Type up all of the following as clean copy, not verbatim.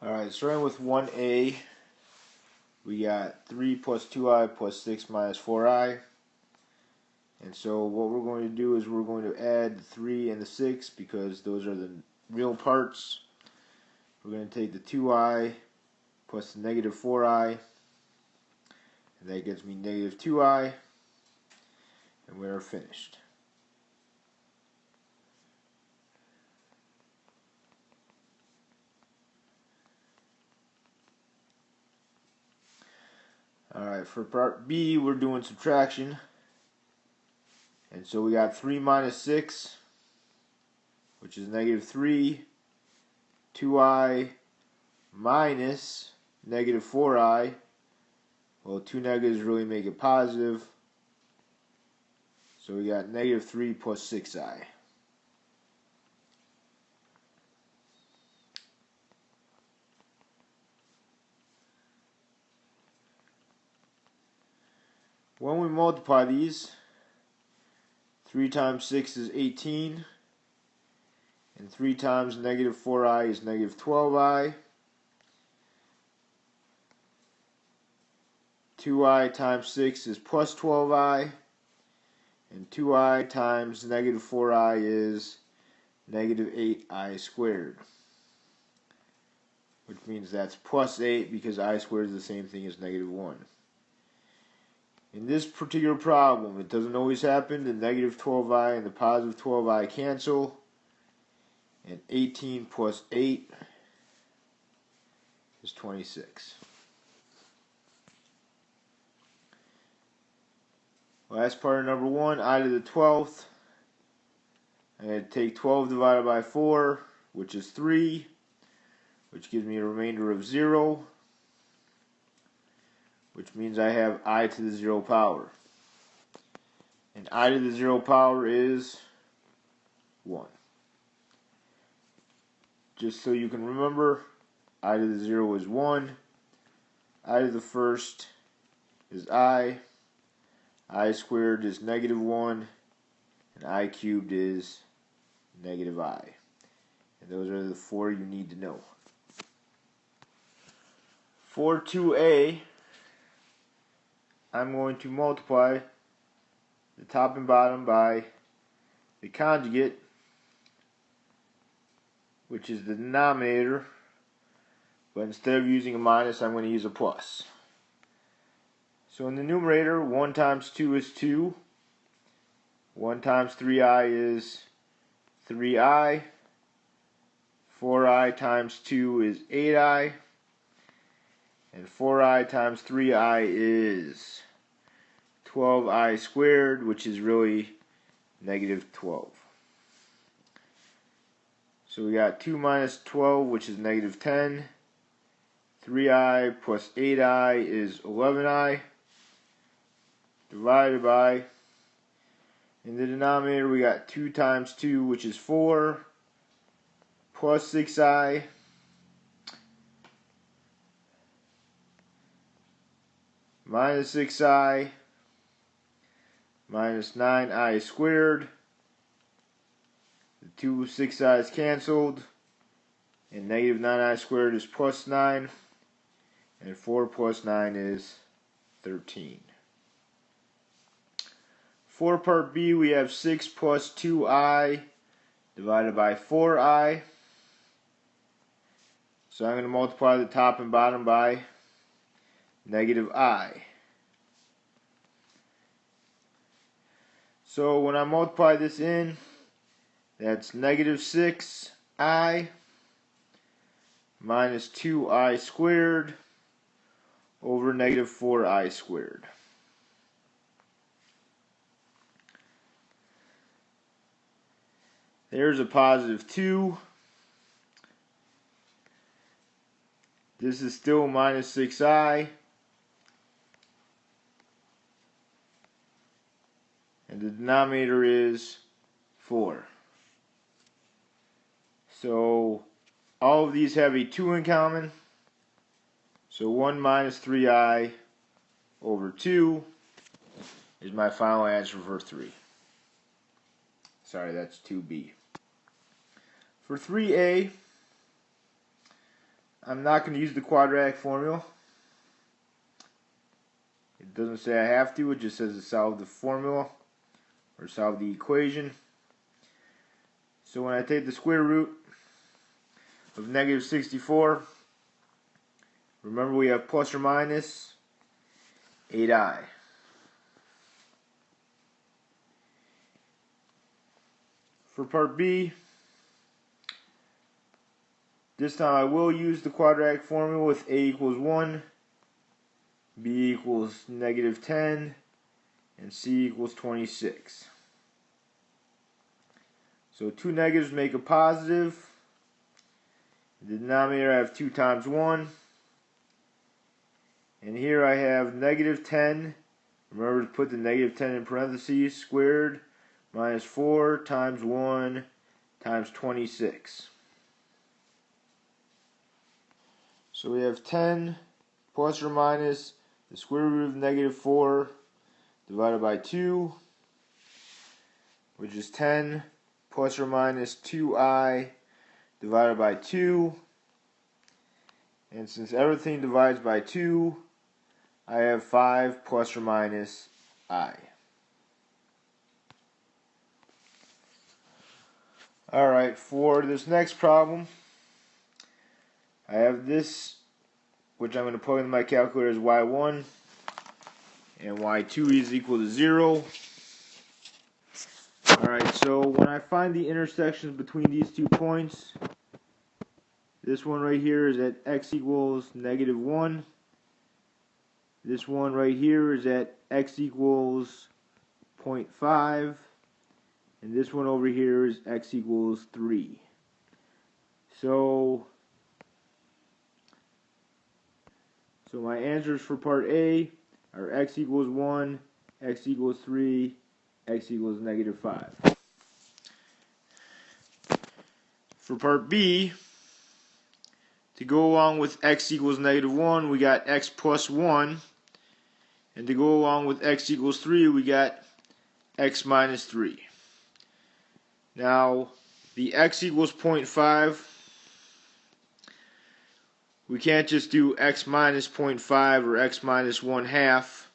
Alright, starting with 1a, we got 3 plus 2i plus 6 minus 4i. And so what we're going to do is we're going to add the 3 and the 6 because those are the real parts. We're going to take the 2i plus the negative 4i, and that gives me negative 2i, and we are finished. Alright, for part B, we're doing subtraction. And so we got 3 minus 6, which is negative 3, 2i minus negative 4i. Well, two negatives really make it positive. So we got negative 3 plus 6i. When we multiply these, 3 times 6 is 18, and 3 times negative 4i is negative 12i. 2i times 6 is plus 12i, and 2i times negative 4i is negative 8i squared, which means that's plus 8 because I squared is the same thing as negative 1. In this particular problem, it doesn't always happen. The negative 12i and the positive 12i cancel, and 18 plus 8 is 26. Last part of number 1, I to the 12th. I'm going to take 12 divided by 4, which is 3, which gives me a remainder of 0, which means I have I to the 0 power. And I to the 0 power is 1. Just so you can remember, I to the 0 is 1, I to the first is I squared is negative 1, and I cubed is negative I. And those are the 4 you need to know. For 2a, I'm going to multiply the top and bottom by the conjugate, which is the denominator, but instead of using a minus, I'm going to use a plus. So in the numerator, 1 times 2 is 2, 1 times 3i is 3i, 4i times 2 is 8i, and 4i times 3i is 12i squared, which is really negative 12. So we got 2 minus 12, which is negative 10. 3i plus 8i is 11i. Divided by, in the denominator we got 2 times 2, which is 4, plus 6i, minus 6i, minus 9i squared. The two 6i's canceled, and negative 9i squared is plus 9, and 4 plus 9 is 13. For part B, we have 6 plus 2i divided by 4i. So I'm going to multiply the top and bottom by negative I. So when I multiply this in, that's negative 6i minus 2i squared over negative 4i squared. There's a positive 2. This is still minus 6i. And the denominator is 4. So all of these have a 2 in common. So 1 minus 3i over 2 is my final answer for 3. Sorry, that's 2b. For 3a, I'm not going to use the quadratic formula. It doesn't say I have to, it just says to solve the formula or solve the equation. So when I take the square root of negative 64, remember we have plus or minus 8i. For part B, this time I will use the quadratic formula with a equals 1, b equals negative 10, and c equals 26. So two negatives make a positive. In the denominator I have 2 times 1. And here I have negative 10. Remember to put the negative 10 in parentheses, squared, minus 4 times 1 times 26. So we have 10 plus or minus the square root of negative 4 divided by 2, which is 10 plus or minus 2i divided by 2. And since everything divides by 2, I have 5 plus or minus I. Alright, for this next problem, I have this, which I'm going to plug into my calculator as y1, and y2 is equal to 0. Alright, so when I find the intersections between these 2 points, this one right here is at x equals negative 1. This one right here is at x equals 0.5. And this one over here is x equals 3. So my answers for part A are x equals 1, x equals 3, x equals negative 5. For part B, to go along with x equals negative 1, we got x plus 1. And to go along with x equals 3, we got x minus 3. Now, the x equals 0.5, we can't just do x minus 0.5 or x minus 1/2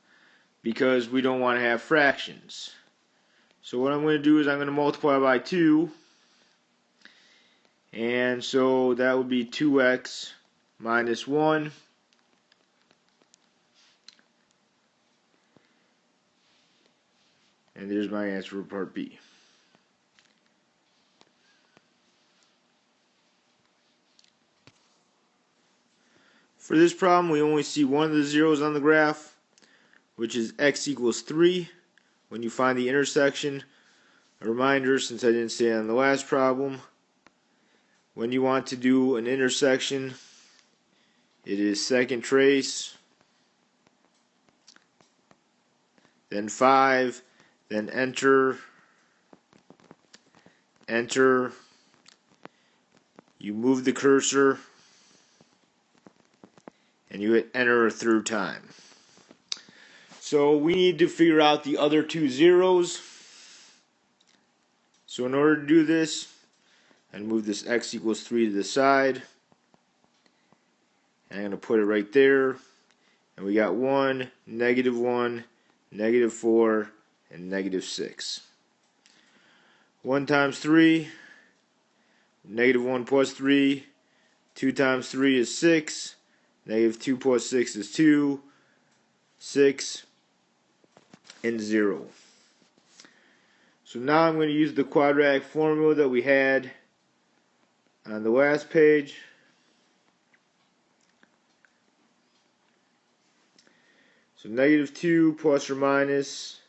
because we don't want to have fractions. So what I'm going to do is I'm going to multiply by 2. And so that would be 2x minus 1. And there's my answer for part B. For this problem, we only see one of the zeros on the graph, which is x equals 3. When you find the intersection, a reminder, since I didn't say it on the last problem, when you want to do an intersection, it is second trace, then 5, then enter, enter, you move the cursor, and you hit enter a third time. So we need to figure out the other 2 zeros. So in order to do this, and move this x equals 3 to the side, and I'm going to put it right there, and we got 1, negative 4, and negative 6. 1 times 3, negative 1 plus 3, 2 times 3 is 6, negative 2 plus 6 is 2, 6, and 0. So now I'm going to use the quadratic formula that we had on the last page. So negative 2 plus or minus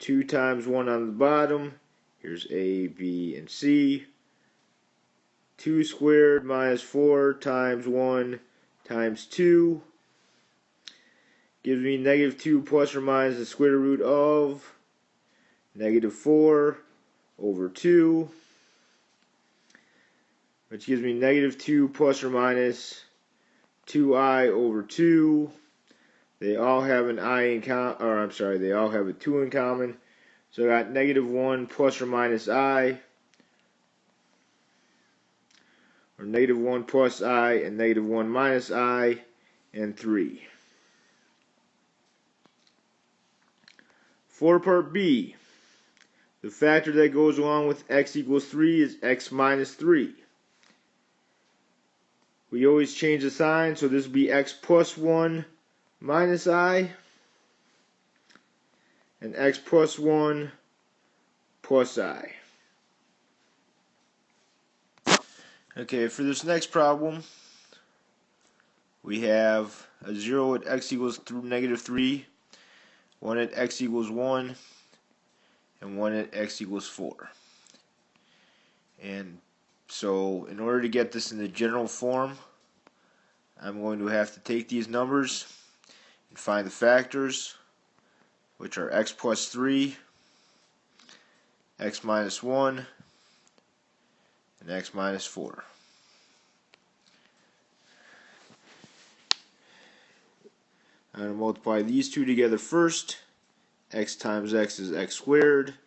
2 times 1 on the bottom. Here's A, B, and C. 2 squared minus 4 times 1 times 2 gives me negative 2 plus or minus the square root of negative 4 over 2, which gives me negative 2 plus or minus 2i over 2. They all have an I in common, or I'm sorry, they all have a 2 in common. So I got negative 1 plus or minus I or -1 plus I and -1 minus I, and 3. For part B, the factor that goes along with x equals 3 is x minus 3. We always change the sign, so this will be x plus 1 minus I, and x plus 1 plus I. Okay, for this next problem, we have a 0 at x equals -3, 1 at x equals 1, and 1 at x equals 4. And so in order to get this in the general form, I'm going to have to take these numbers and find the factors, which are x plus 3, x minus 1, and x minus 4. I'm going to multiply these two together first. X times x is x squared,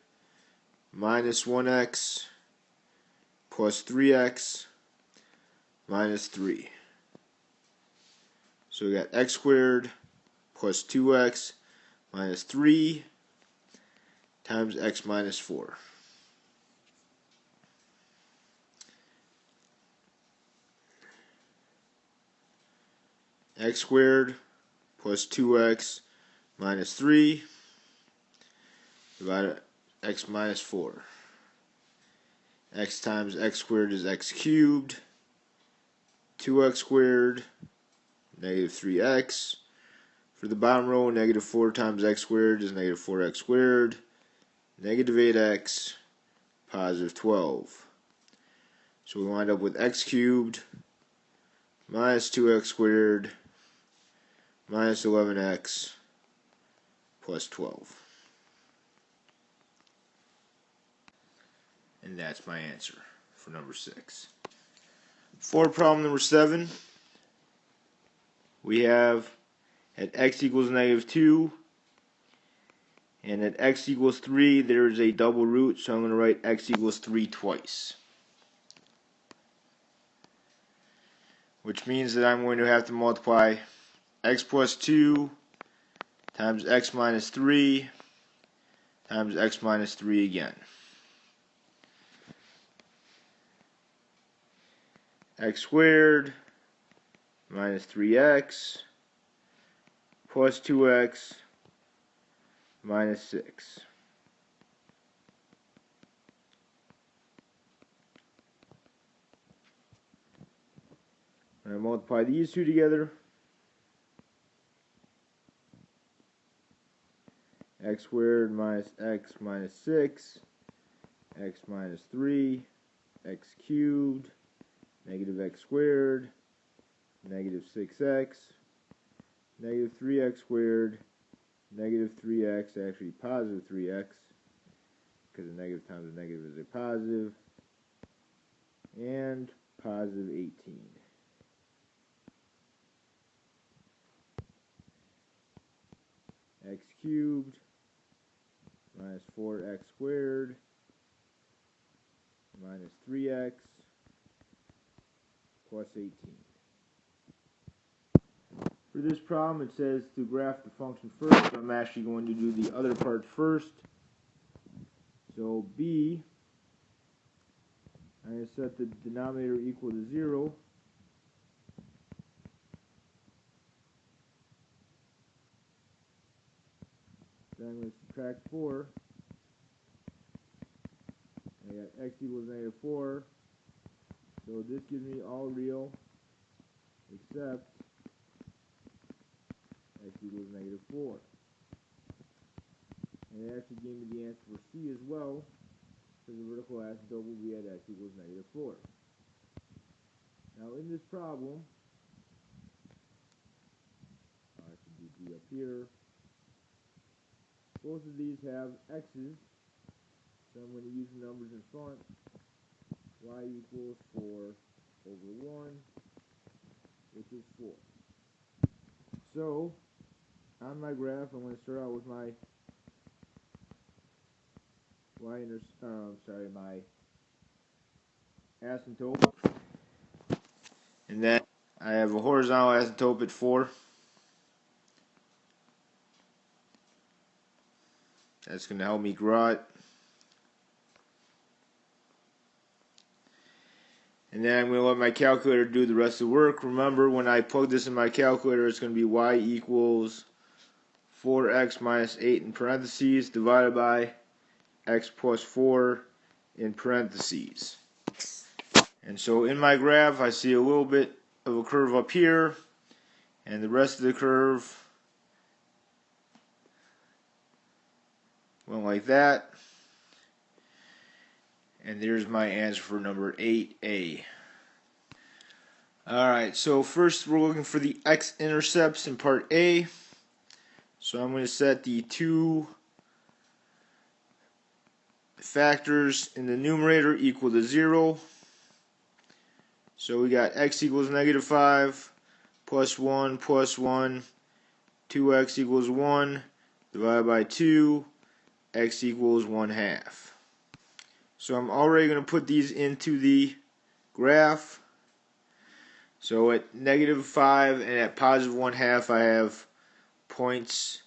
minus 1x, plus 3x, minus 3. So we got x squared plus 2x minus 3 times x minus 4. X squared plus 2x minus 3 divided by x minus 4. X times x squared is x cubed. 2x squared, negative 3x. For the bottom row, negative 4 times x squared is negative 4x squared. Negative 8x, positive 12. So we wind up with x cubed minus 2x squared minus 11x plus 12. And that's my answer for number 6. For problem number 7, we have at x equals -2 and at x equals 3 there is a double root, so I'm going to write x equals 3 twice. Which means that I'm going to have to multiply x plus 2 times x minus 3 times x minus 3 again. X squared minus 3x plus 2x minus 6. And I multiply these two together. X squared minus x minus 6, x minus 3, x cubed, negative x squared, negative 6x, negative 3x squared, negative 3x, actually positive 3x, because a negative times a negative is a positive, and positive 18. X cubed minus 4x squared minus 3x plus 18. For this problem, it says to graph the function first, so I'm actually going to do the other part first. So b, I'm going to set the denominator equal to 0. Then I'm going to subtract 4. I got x equals -4. So this gives me all real except x equals -4. And it actually gave me the answer for C as well, because the vertical asymptote will be at x equals -4. Now in this problem, I should do B up here. Both of these have x's, so I'm going to use the numbers in front. Y equals 4 over 1, which is 4. So, on my graph, I'm going to start out with my my asymptote. And then I have a horizontal asymptote at 4. That's going to help me draw it. And then I'm going to let my calculator do the rest of the work. Remember, when I plug this in my calculator, it's going to be y equals 4x minus 8 in parentheses divided by x plus 4 in parentheses. And so in my graph, I see a little bit of a curve up here, and the rest of the curve went like that. And there's my answer for number 8A. Alright, so first we're looking for the x-intercepts in part A. So I'm going to set the two factors in the numerator equal to 0. So we got x equals negative 5 plus 1 plus 1, 2x equals 1 divided by 2, x equals 1/2. So I'm already going to put these into the graph. So at negative 5 and at positive 1/2 I have points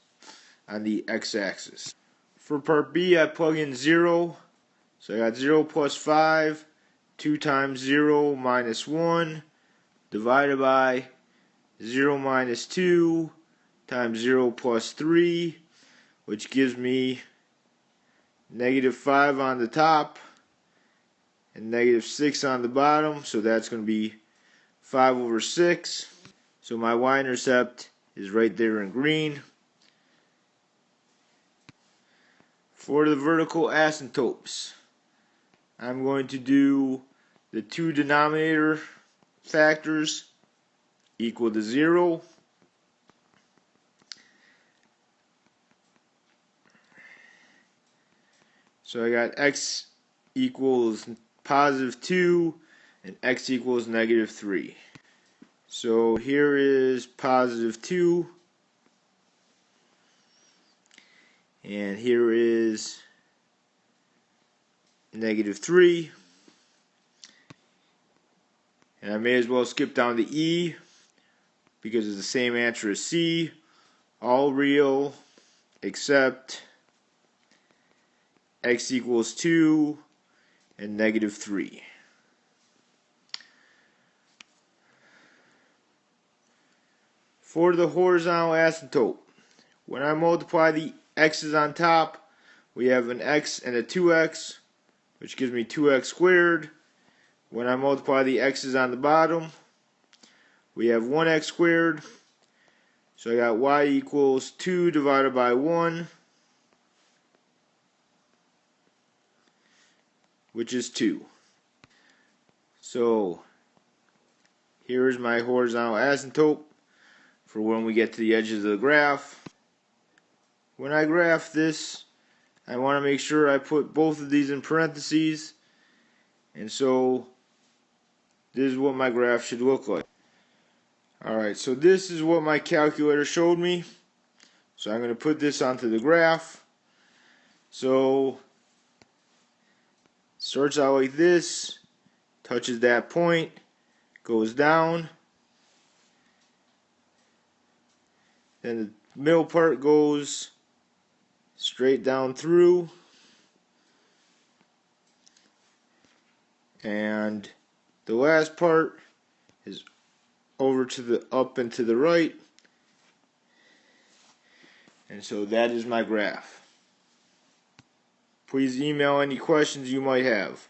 on the x-axis. For part B I plug in 0. So I got 0 plus 5, 2 times 0 minus 1 divided by 0 minus 2 times 0 plus 3, which gives me negative 5 on the top and negative 6 on the bottom. So that's going to be 5 over 6. So my y-intercept is right there in green. For the vertical asymptotes, I'm going to do the two denominator factors equal to 0. So I got x equals positive 2 and x equals negative 3. So here is positive 2 and here is negative 3. And I may as well skip down to E because it's the same answer as C. All real except x equals 2 and negative 3. For the horizontal asymptote, when I multiply the x's on top, we have an x and a 2x, which gives me 2x squared. When I multiply the x's on the bottom, we have 1x squared. So I got y equals 2 divided by 1, which is 2. So here is my horizontal asymptote for when we get to the edges of the graph. When I graph this, I want to make sure I put both of these in parentheses, and so this is what my graph should look like. Alright, so this is what my calculator showed me. So I'm going to put this onto the graph. So starts out like this, touches that point, goes down, then the middle part goes straight down through, and the last part is over to the up and to the right. And so that is my graph. Please email any questions you might have.